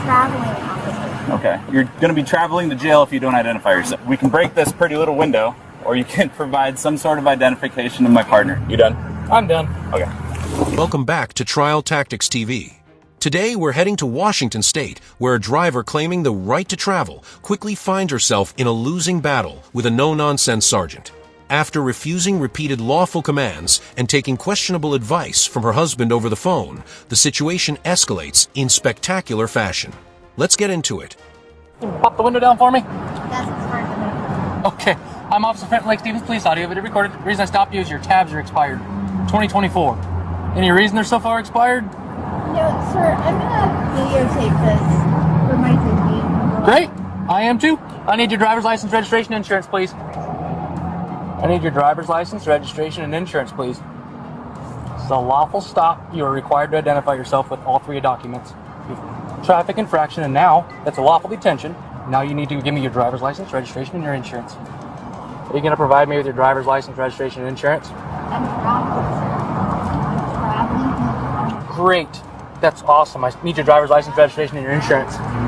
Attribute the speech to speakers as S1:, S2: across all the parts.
S1: traveling officer.
S2: Okay. You're going to be traveling to jail if you don't identify yourself. We can break this pretty little window, or you can provide some sort of identification of my partner. You done?
S3: I'm done.
S2: Okay.
S4: Welcome back to Trial Tactics TV. Today, we're heading to Washington State, where a driver claiming the right to travel quickly finds herself in a losing battle with a no-nonsense sergeant. After refusing repeated lawful commands and taking questionable advice from her husband over the phone, the situation escalates in spectacular fashion. Let's get into it.
S3: Can you pop the window down for me?
S1: That's smart to me.
S3: Okay. I'm Officer Fenton Lake Stevens, police audio video recorded. The reason I stopped you is your tabs are expired. 2024. Any reason they're so far expired?
S1: No, sir, I'm gonna videotape this for my safety.
S3: Great. I am too. I need your driver's license, registration, and insurance, please. I need your driver's license, registration, and insurance, please. This is a lawful stop. You are required to identify yourself with all three documents. Traffic infraction, and now that's a lawful detention. Now you need to give me your driver's license, registration, and your insurance. Are you going to provide me with your driver's license, registration, and insurance?
S1: I'm traveling, sir. I'm traveling.
S3: Great. That's awesome. I need your driver's license, registration, and your insurance.
S1: I'm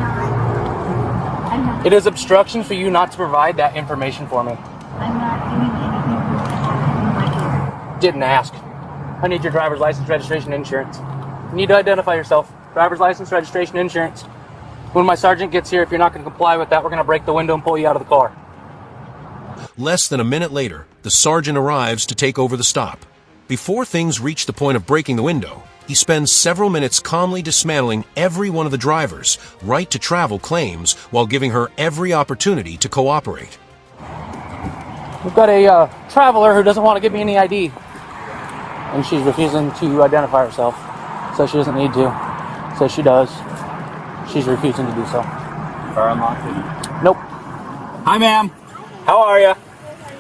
S1: not.
S3: It is obstruction for you not to provide that information for me.
S1: I'm not doing anything in my ear.
S3: Didn't ask. I need your driver's license, registration, and insurance. You need to identify yourself. Driver's license, registration, insurance. When my sergeant gets here, if you're not going to comply with that, we're going to break the window and pull you out of the car.
S4: Less than a minute later, the sergeant arrives to take over the stop. Before things reach the point of breaking the window, he spends several minutes calmly dismantling every one of the driver's right to travel claims while giving her every opportunity to cooperate.
S3: We've got a traveler who doesn't want to give me any ID. And she's refusing to identify herself. So she doesn't need to. So she does. She's refusing to do so.
S2: Car unlocked?
S3: Nope.
S2: Hi, ma'am. How are you?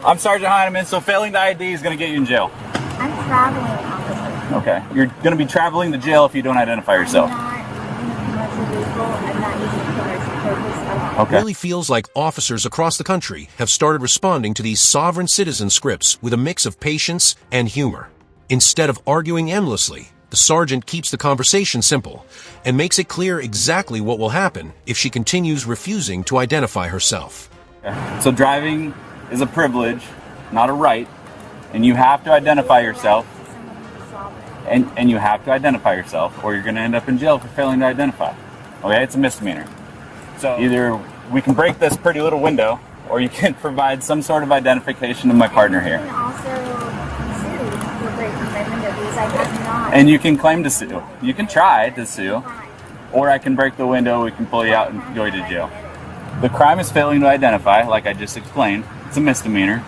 S2: I'm Sergeant Heineman, so failing the ID is going to get you in jail.
S1: I'm traveling officer.
S2: Okay. You're going to be traveling to jail if you don't identify yourself.
S1: I'm not in a commercial vehicle. I'm not using commercial purpose.
S2: Okay.
S4: It really feels like officers across the country have started responding to these sovereign citizen scripts with a mix of patience and humor. Instead of arguing endlessly, the sergeant keeps the conversation simple and makes it clear exactly what will happen if she continues refusing to identify herself.
S2: So driving is a privilege, not a right, and you have to identify yourself, and you have to identify yourself, or you're going to end up in jail for failing to identify. Okay, it's a misdemeanor. So either we can break this pretty little window, or you can provide some sort of identification of my partner here.
S1: You can also sue for breaking my window because I have not.
S2: And you can claim to sue. You can try to sue, or I can break the window, we can pull you out and go to jail. The crime is failing to identify, like I just explained. It's a misdemeanor,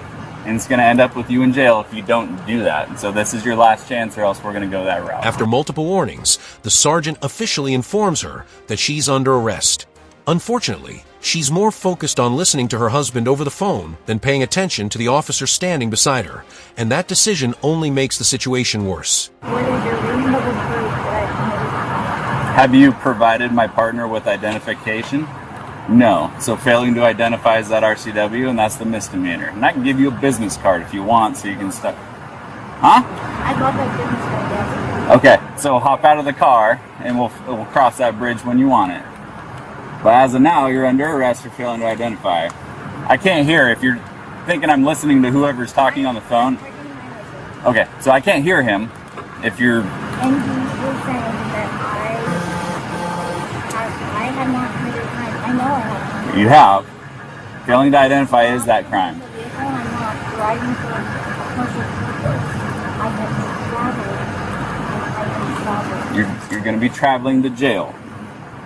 S2: and it's going to end up with you in jail if you don't do that. And so this is your last chance, or else we're going to go that route.
S4: After multiple warnings, the sergeant officially informs her that she's under arrest. Unfortunately, she's more focused on listening to her husband over the phone than paying attention to the officer standing beside her, and that decision only makes the situation worse.
S1: What is your reasonable proof that I committed?
S2: Have you provided my partner with identification? No. So failing to identify is that RCW, and that's the misdemeanor. And I can give you a business card if you want, so you can start. Huh?
S1: I got that business card, yes.
S2: Okay, so hop out of the car, and we'll cross that bridge when you want it. But as of now, you're under arrest for failing to identify. I can't hear if you're thinking I'm listening to whoever's talking on the phone. Okay, so I can't hear him if you're...
S1: And he was saying that I have not committed a crime. I know I have.
S2: You have. Failing to identify is that crime.
S1: I'm not driving for a commercial purpose. I have traveled.
S2: You're going to be traveling to jail.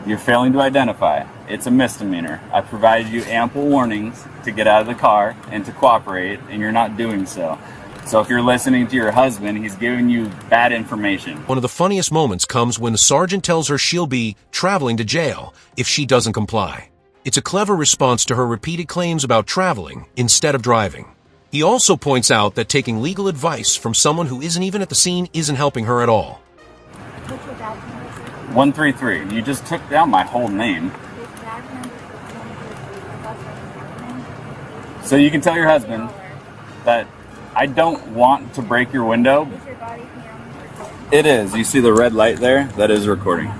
S2: You're failing to identify. It's a misdemeanor. I provided you ample warnings to get out of the car and to cooperate, and you're not doing so. So if you're listening to your husband, he's giving you bad information.
S4: One of the funniest moments comes when the sergeant tells her she'll be traveling to jail if she doesn't comply. It's a clever response to her repeated claims about traveling instead of driving. He also points out that taking legal advice from someone who isn't even at the scene isn't helping her at all.
S1: What's your badge number?
S2: 133. You just took down my whole name. So you can tell your husband that I don't want to break your window. It is. You see the red light there? That is recording.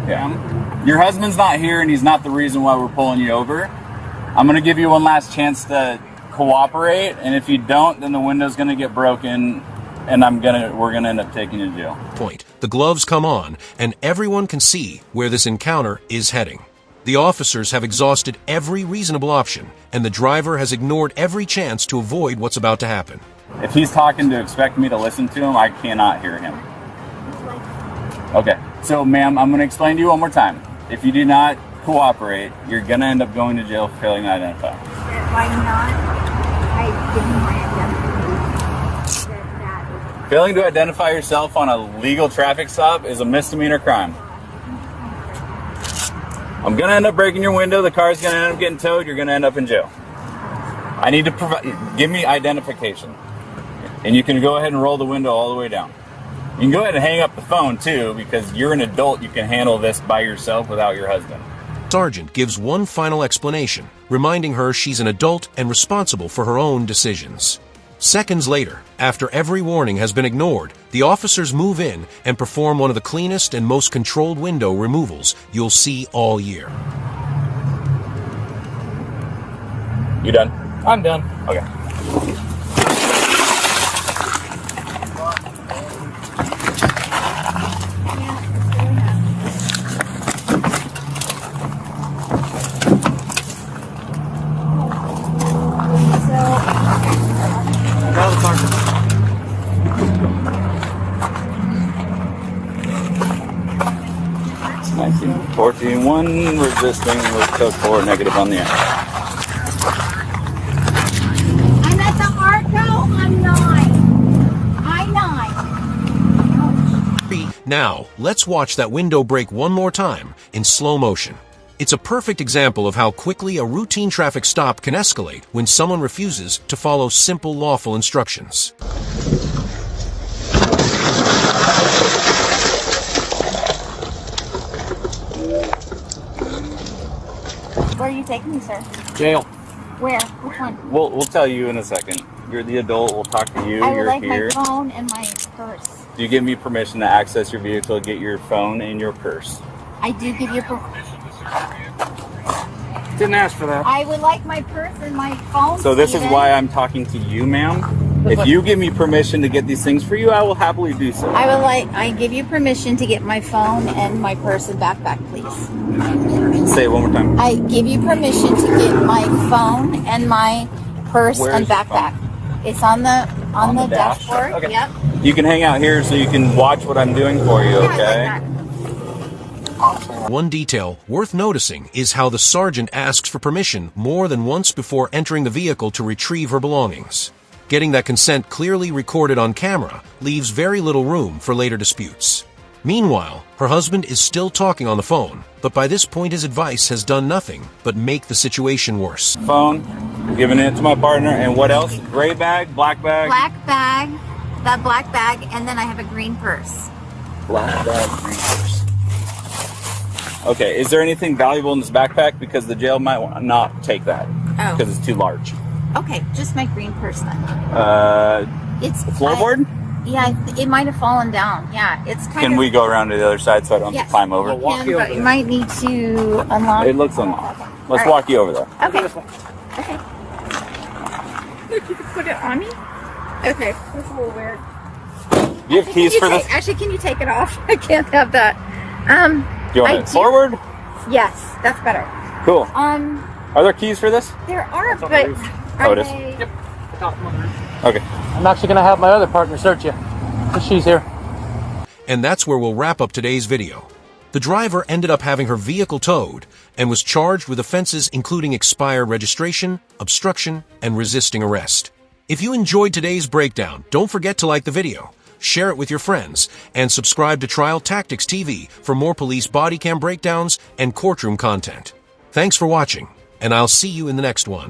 S2: Yeah. Your husband's not here, and he's not the reason why we're pulling you over. I'm going to give you one last chance to cooperate, and if you don't, then the window's going to get broken, and we're going to end up taking you to jail.
S4: Point. The gloves come on, and everyone can see where this encounter is heading. The officers have exhausted every reasonable option, and the driver has ignored every chance to avoid what's about to happen.
S2: If he's talking to expect me to listen to him, I cannot hear him. Okay, so ma'am, I'm going to explain to you one more time. If you do not cooperate, you're going to end up going to jail for failing to identify.
S1: Why not? I give you my identity.
S2: Failing to identify yourself on a legal traffic stop is a misdemeanor crime. I'm going to end up breaking your window. The car's going to end up getting towed. You're going to end up in jail. I need to give me identification. And you can go ahead and roll the window all the way down. You can go ahead and hang up the phone too, because you're an adult. You can handle this by yourself without your husband.
S4: Sergeant gives one final explanation, reminding her she's an adult and responsible for her own decisions. Seconds later, after every warning has been ignored, the officers move in and perform one of the cleanest and most controlled window removals you'll see all year.
S2: You done?
S3: I'm done.
S2: Okay.
S3: Now the car.
S2: 14-1, resisting with code 4, negative on the end.
S1: I'm at the Arco. I'm 9. I 9.
S4: Now, let's watch that window break one more time in slow motion. It's a perfect example of how quickly a routine traffic stop can escalate when someone refuses to follow simple lawful instructions.
S1: Where are you taking me, sir?
S3: Jail.
S1: Where? Which one?
S2: We'll tell you in a second. You're the adult. We'll talk to you.
S1: I would
S2: You're
S1: like
S2: here.
S1: my phone and my purse.
S2: Do you give me permission to access your vehicle, get your phone and your purse?
S1: I do give you
S3: Didn't ask for that.
S1: I would like my purse and my phone.
S2: So this is
S1: Steven.
S2: why I'm talking to you, ma'am. If you give me permission to get these things for you, I will happily do so.
S1: I give you permission to get my phone and my purse and backpack, please.
S2: Say it one more time.
S1: I give you permission to get my phone and my purse
S2: Where
S1: and
S2: is your
S1: backpack.
S2: phone?
S1: It's on the
S2: dash?
S1: dashboard.
S2: Okay.
S1: Yep.
S2: You can hang out here so you can watch what I'm doing for you, okay?
S1: Yeah, I like that.
S4: One detail worth noticing is how the sergeant asks for permission more than once before entering the vehicle to retrieve her belongings. Getting that consent clearly recorded on camera leaves very little room for later disputes. Meanwhile, her husband is still talking on the phone, but by this point his advice has done nothing but make the situation worse.
S2: Phone, giving it to my partner, and what else? Gray bag, black bag?
S1: Black bag, that black bag, and then I have a green purse.
S2: Black bag, green purse. Okay, is there anything valuable in this backpack? Because the jail might not take that.
S1: Oh.
S2: Because it's too large.
S1: Okay, just my green purse then.
S2: It's the floorboard?
S1: Yeah, it might have fallen down. Yeah, it's kind of...
S2: Can we go around to the other side so I don't have to climb over?
S3: We'll walk you over
S1: but you
S3: there.
S1: might need to unlock...
S2: It looks unlocked. Let's
S1: All right.
S2: walk you over there.
S1: Okay. Okay. Look, you can put it on me? Okay, that's a little weird.
S2: Do you have keys for this?
S1: Actually, can you take it off? I can't have that.
S2: Do you want it forward?
S1: Yes, that's better.
S2: Cool.
S1: Um,
S2: Are there keys for this?
S1: there are,
S3: on the
S1: but...
S3: roof.
S2: Oh, it is?
S3: Yep.
S2: Okay.
S3: I'm actually going to have my other partner search you. So she's here.
S4: And that's where we'll wrap up today's video. The driver ended up having her vehicle towed and was charged with offenses including expired registration, obstruction, and resisting arrest. If you enjoyed today's breakdown, don't forget to like the video, share it with your friends, and subscribe to Trial Tactics TV for more police body cam breakdowns and courtroom content. Thanks for watching, and I'll see you in the next one.